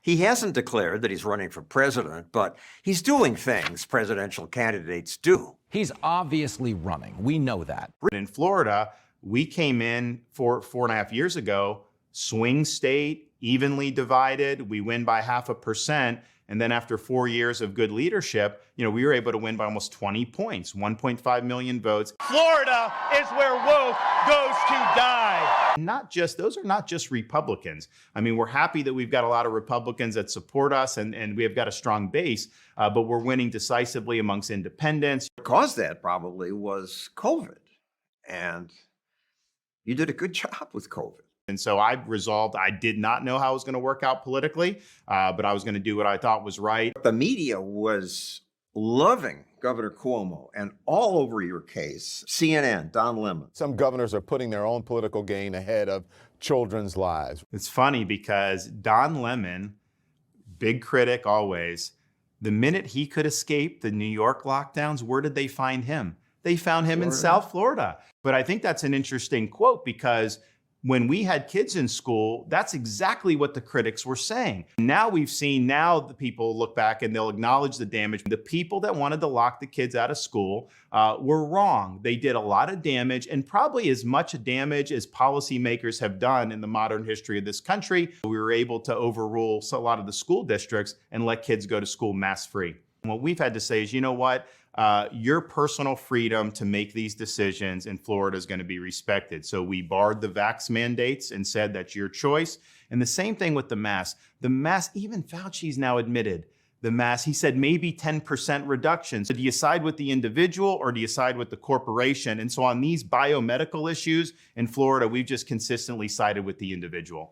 He hasn't declared that he's running for president, but he's doing things presidential candidates do. He's obviously running. We know that. In Florida, we came in 4.5 years ago, swing state, evenly divided. We win by 0.5%. And then after 4 years of good leadership, we were able to win by almost 20 points, 1.5 million votes. Florida is where woke goes to die. Those are not just Republicans. I mean, we're happy that we've got a lot of Republicans that support us and we have got a strong base, but we're winning decisively amongst independents. What caused that probably was COVID. And you did a good job with COVID. And so I resolved, I did not know how it was going to work out politically, but I was going to do what I thought was right. The media was loving Governor Cuomo and all over your case. CNN, Don Lemon. Some governors are putting their own political gain ahead of children's lives. It's funny because Don Lemon, big critic always, the minute he could escape the New York lockdowns, where did they find him? They found him in South Florida. But I think that's an interesting quote because when we had kids in school, that's exactly what the critics were saying. Now we've seen, the people look back and they'll acknowledge the damage. The people that wanted to lock the kids out of school were wrong. They did a lot of damage, and probably as much damage as policymakers have done in the modern history of this country. We were able to overrule a lot of the school districts and let kids go to school mask free. And what we've had to say is, you know what? Your personal freedom to make these decisions in Florida is going to be respected. So we barred the vax mandates and said that's your choice. And the same thing with the mask. The mask, even Fauci's now admitted the mask. He said maybe 10% reduction. So do you side with the individual or do you side with the corporation? And so on these biomedical issues in Florida, we've just consistently sided with the individual.